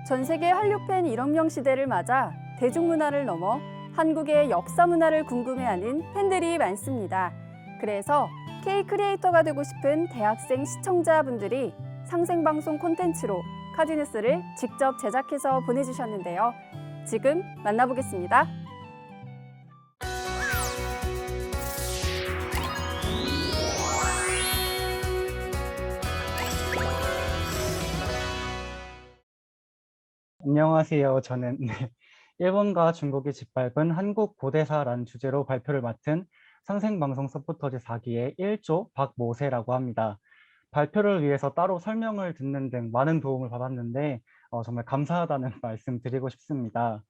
전 세계 한류팬 1억 명 시대를 맞아 대중문화를 넘어 한국의 역사 문화를 궁금해하는 팬들이 많습니다. 그래서 K 크리에이터가 되고 싶은 대학생 시청자분들이 상생방송 콘텐츠로 카디뉴스를 직접 제작해서 보내주셨는데요. 지금 만나보겠습니다. 안녕하세요. 저는 일본과 중국이 짓밟은 한국 고대사라는 주제로 발표를 맡은 상생방송 서포터즈 4기의 1조 박모세라고 합니다. 발표를 위해서 따로 설명을 듣는 등 많은 도움을 받았는데 정말 감사하다는 말씀 드리고 싶습니다.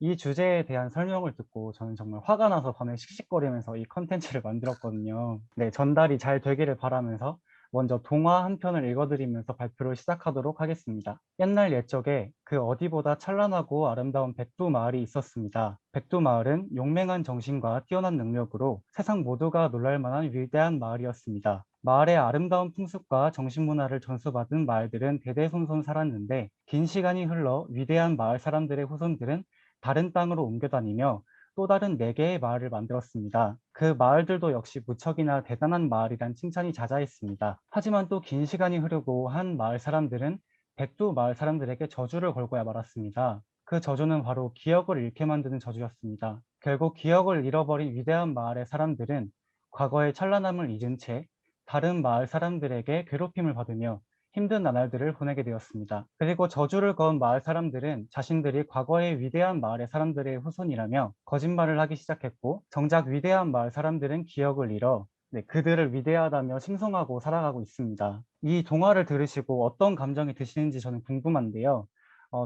이 주제에 대한 설명을 듣고 저는 정말 화가 나서 밤에 씩씩거리면서 이 컨텐츠를 만들었거든요. 네, 전달이 잘 되기를 바라면서 먼저 동화 한 편을 읽어드리면서 발표를 시작하도록 하겠습니다. 옛날 옛적에 그 어디보다 찬란하고 아름다운 백두 마을이 있었습니다. 백두 마을은 용맹한 정신과 뛰어난 능력으로 세상 모두가 놀랄 만한 위대한 마을이었습니다. 마을의 아름다운 풍습과 정신문화를 전수받은 마을들은 대대손손 살았는데 긴 시간이 흘러 위대한 마을 사람들의 후손들은 다른 땅으로 옮겨 다니며 또 다른 4개의 마을을 만들었습니다. 그 마을들도 역시 무척이나 대단한 마을이란 칭찬이 자자했습니다. 하지만 또 긴 시간이 흐르고 한 마을 사람들은 백두 마을 사람들에게 저주를 걸고야 말았습니다. 그 저주는 바로 기억을 잃게 만드는 저주였습니다. 결국 기억을 잃어버린 위대한 마을의 사람들은 과거의 찬란함을 잊은 채 다른 마을 사람들에게 괴롭힘을 받으며 힘든 나날들을 보내게 되었습니다. 그리고 저주를 거은 마을 사람들은 자신들이 과거의 위대한 마을의 사람들의 후손이라며 거짓말을 하기 시작했고, 정작 위대한 마을 사람들은 기억을 잃어 그들을 위대하다며 칭송하고 살아가고 있습니다. 이 동화를 들으시고 어떤 감정이 드시는지 저는 궁금한데요.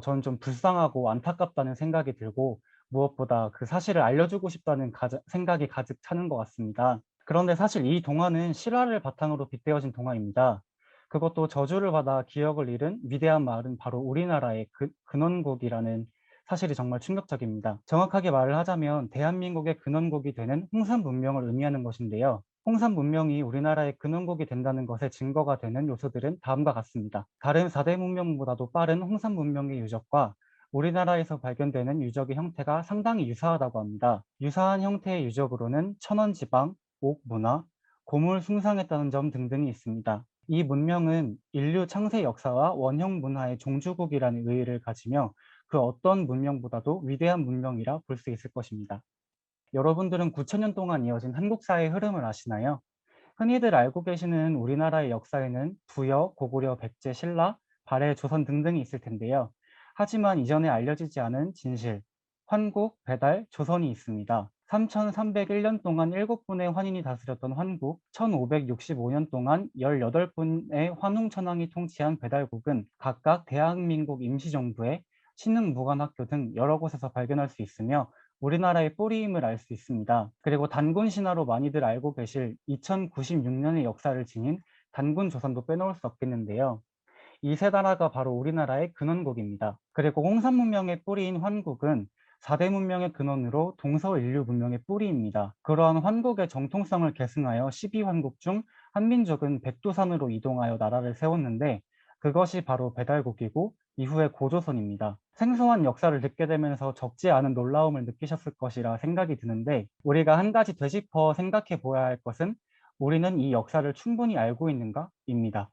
저는 좀 불쌍하고 안타깝다는 생각이 들고, 무엇보다 그 사실을 알려주고 싶다는 생각이 가득 차는 것 같습니다. 그런데 사실 이 동화는 실화를 바탕으로 빗대어진 동화입니다. 그것도 저주를 받아 기억을 잃은 위대한 마을은 바로 우리나라의 근원국이라는 사실이 정말 충격적입니다. 정확하게 말을 하자면 대한민국의 근원국이 되는 홍산 문명을 의미하는 것인데요. 홍산 문명이 우리나라의 근원국이 된다는 것의 증거가 되는 요소들은 다음과 같습니다. 다른 4대 문명보다도 빠른 홍산 문명의 유적과 우리나라에서 발견되는 유적의 형태가 상당히 유사하다고 합니다. 유사한 형태의 유적으로는 천원지방, 옥문화, 고물 숭상했다는 점 등등이 있습니다. 이 문명은 인류 창세 역사와 원형 문화의 종주국이라는 의의를 가지며 그 어떤 문명보다도 위대한 문명이라 볼 수 있을 것입니다. 여러분들은 9천년 동안 이어진 한국사의 흐름을 아시나요? 흔히들 알고 계시는 우리나라의 역사에는 부여, 고구려, 백제, 신라, 발해, 조선 등등이 있을 텐데요. 하지만 이전에 알려지지 않은 진실, 환국, 배달, 조선이 있습니다. 3301년 동안 7분의 환인이 다스렸던 환국, 1565년 동안 18분의 환웅천황이 통치한 배달국은 각각 대한민국 임시정부의 신흥무관학교 등 여러 곳에서 발견할 수 있으며 우리나라의 뿌리임을 알 수 있습니다. 그리고 단군 신화로 많이들 알고 계실 2096년의 역사를 지닌 단군 조선도 빼놓을 수 없겠는데요. 이 세 나라가 바로 우리나라의 근원국입니다. 그리고 홍산 문명의 뿌리인 환국은 4대 문명의 근원으로 동서인류 문명의 뿌리입니다. 그러한 환국의 정통성을 계승하여 12환국 중 한민족은 백두산으로 이동하여 나라를 세웠는데 그것이 바로 배달국이고 이후에 고조선입니다. 생소한 역사를 듣게 되면서 적지 않은 놀라움을 느끼셨을 것이라 생각이 드는데 우리가 한 가지 되짚어 생각해 보아야 할 것은 우리는 이 역사를 충분히 알고 있는가? 입니다.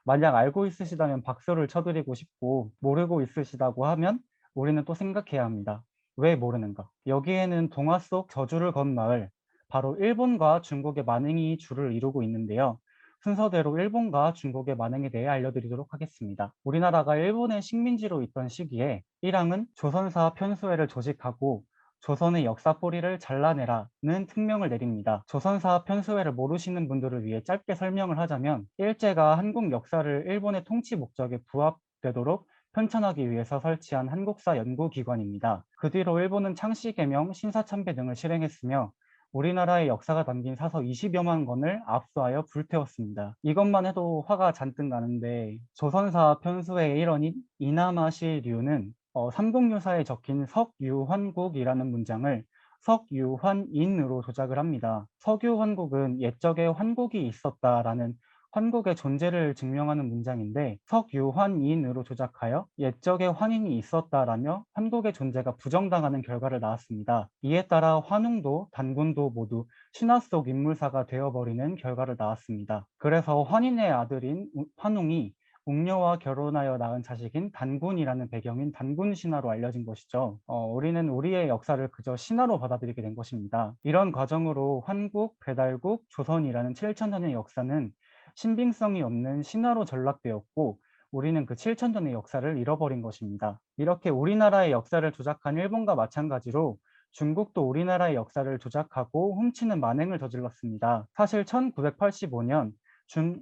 만약 알고 있으시다면 박수를 쳐드리고 싶고 모르고 있으시다고 하면 우리는 또 생각해야 합니다. 왜 모르는가? 여기에는 동화 속 저주를 건 마을, 바로 일본과 중국의 만행이 주를 이루고 있는데요. 순서대로 일본과 중국의 만행에 대해 알려드리도록 하겠습니다. 우리나라가 일본의 식민지로 있던 시기에 일왕은 조선사 편수회를 조직하고 조선의 역사 뿌리를 잘라내라는 특명을 내립니다. 조선사 편수회를 모르시는 분들을 위해 짧게 설명을 하자면 일제가 한국 역사를 일본의 통치 목적에 부합되도록 편찬하기 위해서 설치한 한국사 연구기관입니다. 그 뒤로 일본은 창씨개명, 신사참배 등을 실행했으며 우리나라의 역사가 담긴 사서 20여만 권을 압수하여 불태웠습니다. 이것만 해도 화가 잔뜩 나는데 조선사 편수회의 일원인 이나마시류는 삼국유사에 적힌 석유환국이라는 문장을 석유환인으로 조작을 합니다. 석유환국은 옛적에 환국이 있었다라는 환국의 존재를 증명하는 문장인데 석유환인으로 조작하여 옛적에 환인이 있었다라며 환국의 존재가 부정당하는 결과를 낳았습니다. 이에 따라 환웅도 단군도 모두 신화 속 인물사가 되어버리는 결과를 낳았습니다. 그래서 환인의 아들인 환웅이 웅녀와 결혼하여 낳은 자식인 단군이라는 배경인 단군 신화로 알려진 것이죠. 우리는 우리의 역사를 그저 신화로 받아들이게 된 것입니다. 이런 과정으로 환국, 배달국, 조선이라는 7,000년의 역사는 신빙성이 없는 신화로 전락되었고 우리는 그 7,000년의 역사를 잃어버린 것입니다. 이렇게 우리나라의 역사를 조작한 일본과 마찬가지로 중국도 우리나라의 역사를 조작하고 훔치는 만행을 저질렀습니다. 사실 1985년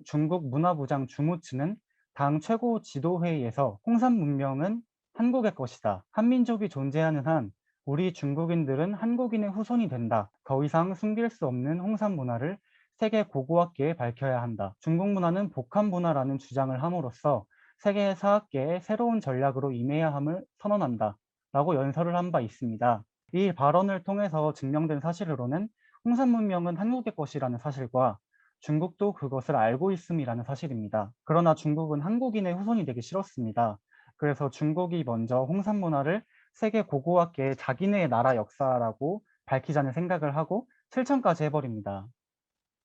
중국 문화부장 주무츠는 당 최고 지도회의에서 홍산 문명은 한국의 것이다. 한민족이 존재하는 한 우리 중국인들은 한국인의 후손이 된다. 더 이상 숨길 수 없는 홍산 문화를 세계 고고학계에 밝혀야 한다. 중국 문화는 복합 문화라는 주장을 함으로써 세계 사학계의 새로운 전략으로 임해야 함을 선언한다. 라고 연설을 한 바 있습니다. 이 발언을 통해서 증명된 사실으로는 홍산 문명은 한국의 것이라는 사실과 중국도 그것을 알고 있음이라는 사실입니다. 그러나 중국은 한국인의 후손이 되기 싫었습니다. 그래서 중국이 먼저 홍산 문화를 세계 고고학계의 자기네의 나라 역사라고 밝히자는 생각을 하고 실천까지 해버립니다.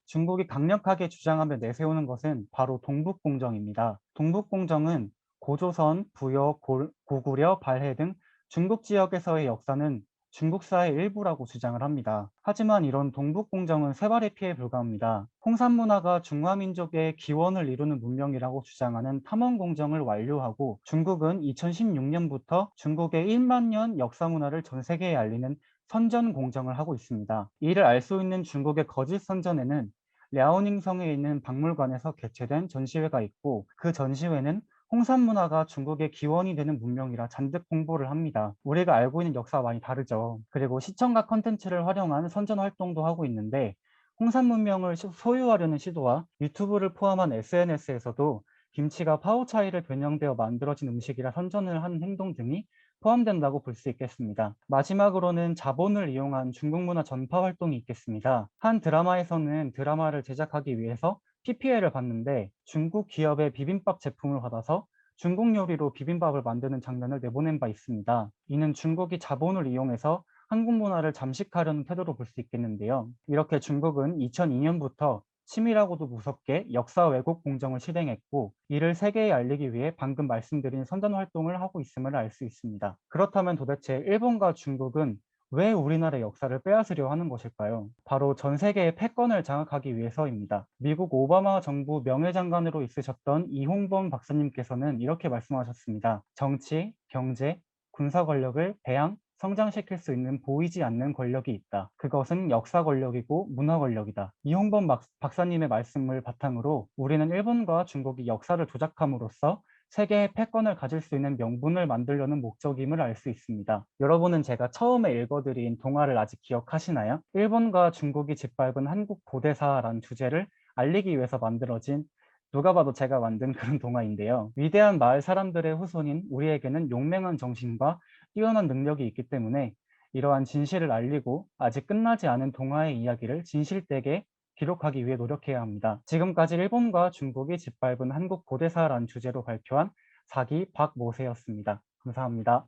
중국이 강력하게 주장하며 내세우는 것은 바로 동북공정입니다. 동북공정은 고조선, 부여, 고구려, 발해 등 중국 지역에서의 역사는 중국사의 일부라고 주장을 합니다. 하지만 이런 동북공정은 세 발의 피에 불과합니다. 홍산 문화가 중화민족의 기원을 이루는 문명이라고 주장하는 탐험공정을 완료하고 중국은 2016년부터 중국의 1만 년 역사 문화를 전 세계에 알리는 선전 공정을 하고 있습니다. 이를 알 수 있는 중국의 거짓 선전에는 랴오닝성에 있는 박물관에서 개최된 전시회가 있고 그 전시회는 홍산 문화가 중국의 기원이 되는 문명이라 잔뜩 홍보를 합니다. 우리가 알고 있는 역사와 많이 다르죠. 그리고 시청각 컨텐츠를 활용한 선전 활동도 하고 있는데 홍산 문명을 소유하려는 시도와 유튜브를 포함한 SNS에서도 김치가 파오차이를 변형되어 만들어진 음식이라 선전을 한 행동 등이 포함된다고 볼 수 있겠습니다. 마지막으로는 자본을 이용한 중국 문화 전파 활동이 있겠습니다. 한 드라마에서는 드라마를 제작하기 위해서 PPL을 받는데 중국 기업의 비빔밥 제품을 받아서 중국 요리로 비빔밥을 만드는 장면을 내보낸 바 있습니다. 이는 중국이 자본을 이용해서 한국 문화를 잠식하려는 태도로 볼 수 있겠는데요. 이렇게 중국은 2002년부터 치밀하고도 무섭게 역사 왜곡 공정을 실행했고 이를 세계에 알리기 위해 방금 말씀드린 선전 활동을 하고 있음을 알 수 있습니다. 그렇다면 도대체 일본과 중국은 왜 우리나라의 역사를 빼앗으려 하는 것일까요? 바로 전 세계의 패권을 장악하기 위해서입니다. 미국 오바마 정부 명예장관으로 있으셨던 이홍범 박사님께서는 이렇게 말씀하셨습니다. 정치, 경제, 군사 권력을 배양, 성장시킬 수 있는 보이지 않는 권력이 있다. 그것은 역사 권력이고 문화 권력이다. 이홍범 박사님의 말씀을 바탕으로 우리는 일본과 중국이 역사를 조작함으로써 세계의 패권을 가질 수 있는 명분을 만들려는 목적임을 알 수 있습니다. 여러분은 제가 처음에 읽어드린 동화를 아직 기억하시나요? 일본과 중국이 짓밟은 한국 고대사라는 주제를 알리기 위해서 만들어진 누가 봐도 제가 만든 그런 동화인데요. 위대한 마을 사람들의 후손인 우리에게는 용맹한 정신과 뛰어난 능력이 있기 때문에 이러한 진실을 알리고 아직 끝나지 않은 동화의 이야기를 진실되게 기록하기 위해 노력해야 합니다. 지금까지 일본과 중국이 짓밟은 한국 고대사라는 주제로 발표한 사기 박모세였습니다. 감사합니다.